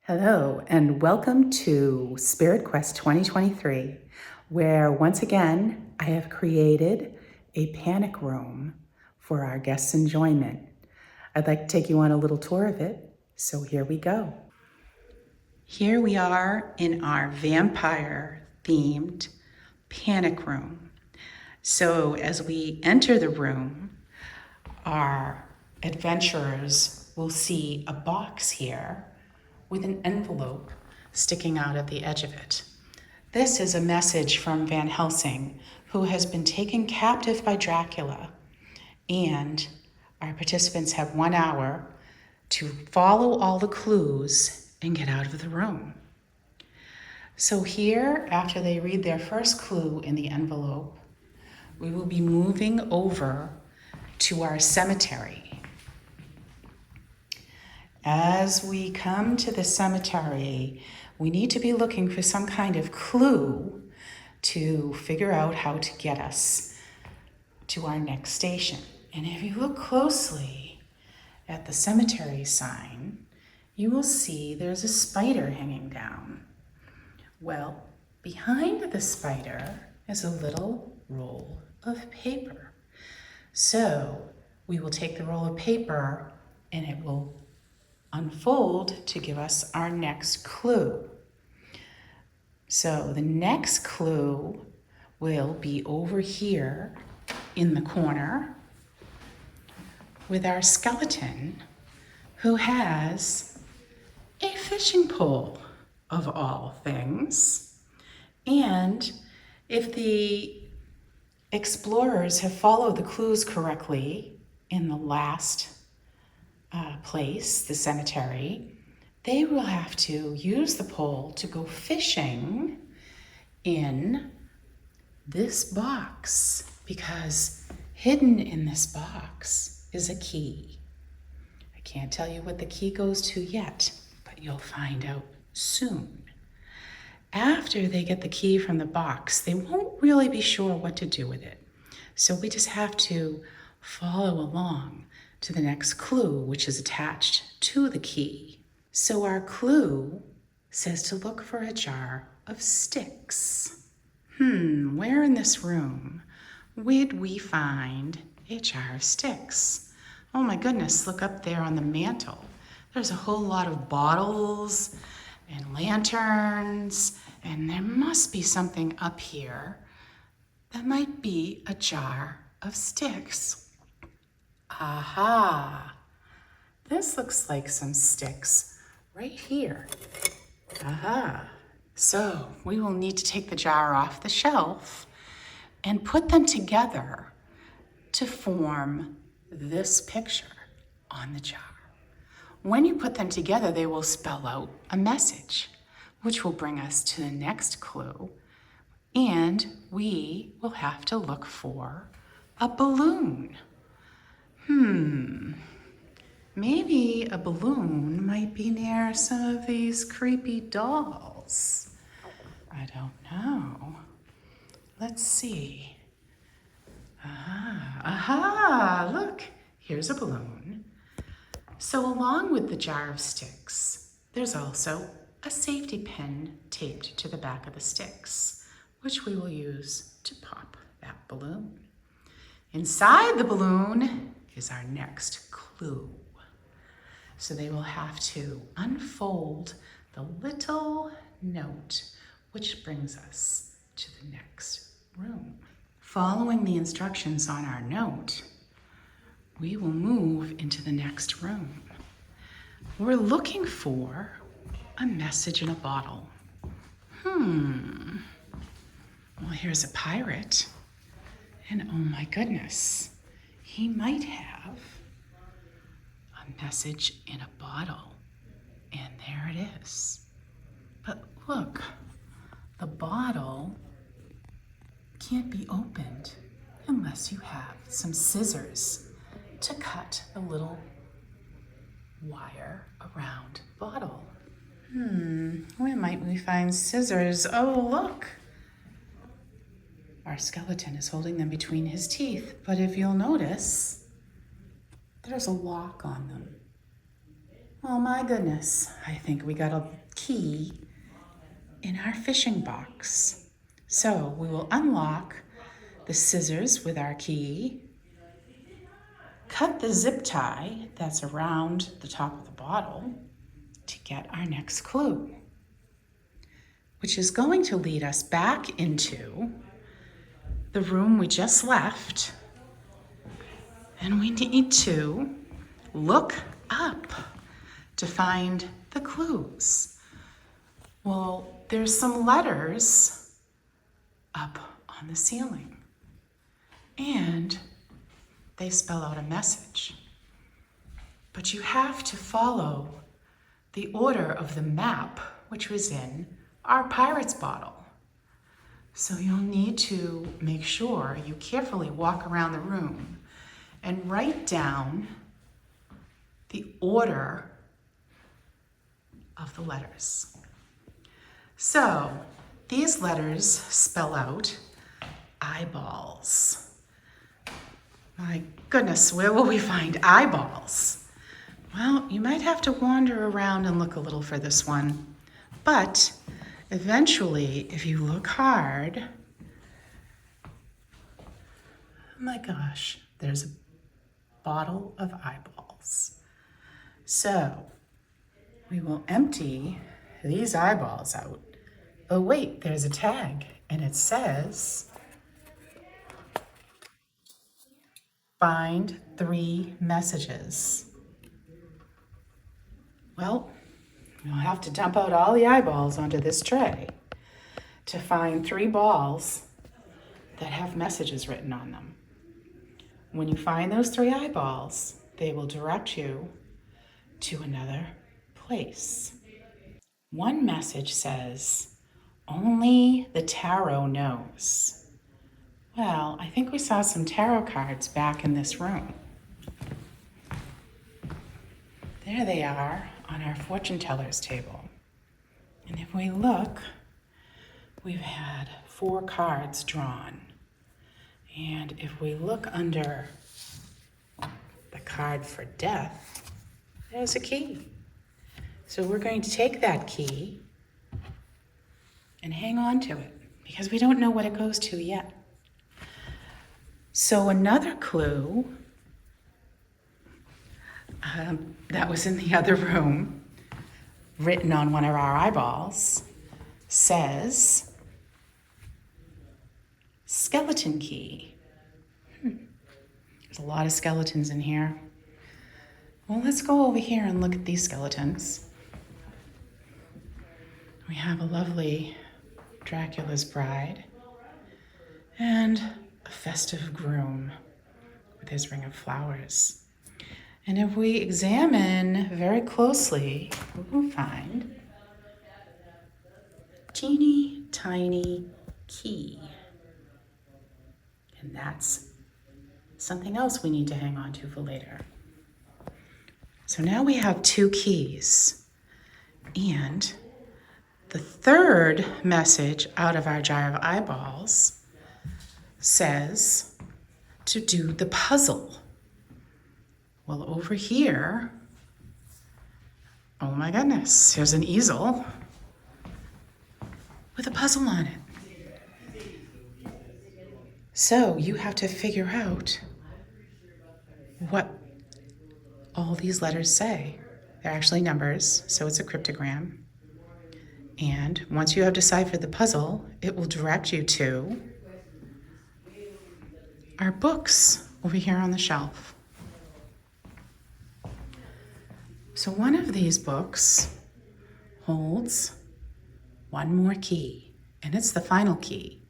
Hello, and welcome to Spirit Quest 2023, where once again I have created a panic room for our guests' enjoyment. I'd like to take you on a little tour of it, so here we go. Here we are in our vampire-themed panic room. So as we enter the room, our adventurers will see a box here with an envelope sticking out at the edge of it. This is a message from Van Helsing, who has been taken captive by Dracula, and our participants have 1 hour to follow all the clues and get out of the room. So here, after they read their first clue in the envelope, we will be moving over to our cemetery. As we come to the cemetery, we need to be looking for some kind of clue to figure out how to get us to our next station. And if you look closely at the cemetery sign, you will see there's a spider hanging down. Well, behind the spider is a little roll of paper. So we will take the roll of paper and it will unfold to give us our next clue. So the next clue will be over here in the corner with our skeleton, who has a fishing pole of all things. And if the explorers have followed the clues correctly in the last place, the cemetery, they will have to use the pole to go fishing in this box, because hidden in this box is a key. I can't tell you what the key goes to yet, but you'll find out soon. After they get the key from the box, they won't really be sure what to do with it. So we just have to follow along to the next clue, which is attached to the key. So our clue says to look for a jar of sticks. Where in this room would we find a jar of sticks? Oh my goodness, look up there on the mantle. There's a whole lot of bottles and lanterns, and there must be something up here that might be a jar of sticks. Aha! This looks like some sticks right here. Aha! So we will need to take the jar off the shelf and put them together to form this picture on the jar. When you put them together, they will spell out a message, which will bring us to the next clue, and we will have to look for a balloon. Maybe a balloon might be near some of these creepy dolls. I don't know. Let's see. Aha, look, here's a balloon. So along with the jar of sticks, there's also a safety pin taped to the back of the sticks, which we will use to pop that balloon. Inside the balloon is our next clue. So they will have to unfold the little note, which brings us to the next room. Following the instructions on our note, we will move into the next room. We're looking for a message in a bottle. Well, here's a pirate. And oh my goodness, he might have a message in a bottle. And there it is. But look, the bottle can't be opened unless you have some scissors to cut the little wire around the bottle. Where might we find scissors? Oh, look. Our skeleton is holding them between his teeth, but if you'll notice, there's a lock on them. Oh my goodness, I think we got a key in our fishing box. So we will unlock the scissors with our key, cut the zip tie that's around the top of the bottle to get our next clue, which is going to lead us back into the room we just left. And we need to look up to find the clues. Well, there's some letters up on the ceiling, and they spell out a message. But you have to follow the order of the map, which was in our pirate's bottle. So you'll need to make sure you carefully walk around the room and write down the order of the letters. So these letters spell out eyeballs. My goodness, where will we find eyeballs? Well, you might have to wander around and look a little for this one, but eventually, if you look hard, oh my gosh, there's a bottle of eyeballs. So we will empty these eyeballs out. Oh wait, there's a tag, and it says, find 3 messages. Well, we'll have to dump out all the eyeballs onto this tray to find 3 balls that have messages written on them. When you find those 3 eyeballs, they will direct you to another place. One message says, only the tarot knows. Well, I think we saw some tarot cards back in this room. There they are on our fortune teller's table. And if we look, we've had 4 cards drawn. And if we look under the card for death, there's a key. So we're going to take that key and hang on to it because we don't know what it goes to yet. So another clue that was in the other room, written on one of our eyeballs, says skeleton key. There's a lot of skeletons in here. Well, let's go over here and look at these skeletons. We have a lovely Dracula's bride and a festive groom with his ring of flowers. And if we examine very closely, we'll find a teeny tiny key. And that's something else we need to hang on to for later. So now we have 2 keys. And the third message out of our jar of eyeballs says to do the puzzle. Well, over here, oh my goodness, here's an easel with a puzzle on it. So you have to figure out what all these letters say. They're actually numbers, so it's a cryptogram. And once you have deciphered the puzzle, it will direct you to our books over here on the shelf. So one of these books holds one more key, and it's the final key.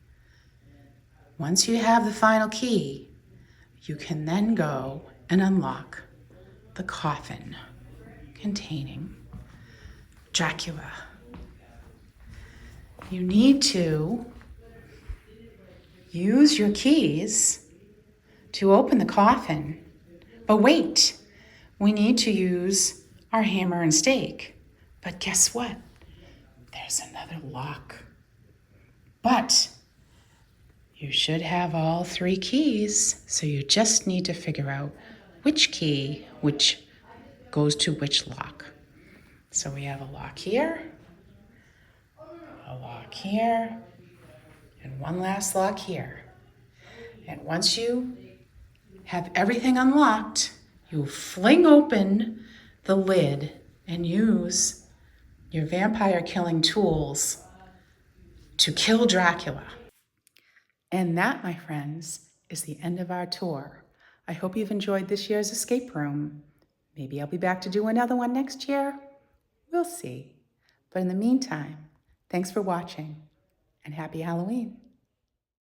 Once you have the final key, you can then go and unlock the coffin containing Dracula. You need to use your keys to open the coffin, but wait, we need to use our hammer and stake. But guess what? There's another lock. But you should have all 3 keys, so you just need to figure out which key which goes to which lock. So we have a lock here, a lock here, and one last lock here. And once you have everything unlocked, you fling open the lid and use your vampire killing tools to kill Dracula. And that, my friends, is the end of our tour. I hope you've enjoyed this year's escape room. Maybe I'll be back to do another one next year. We'll see. But in the meantime, thanks for watching and happy Halloween.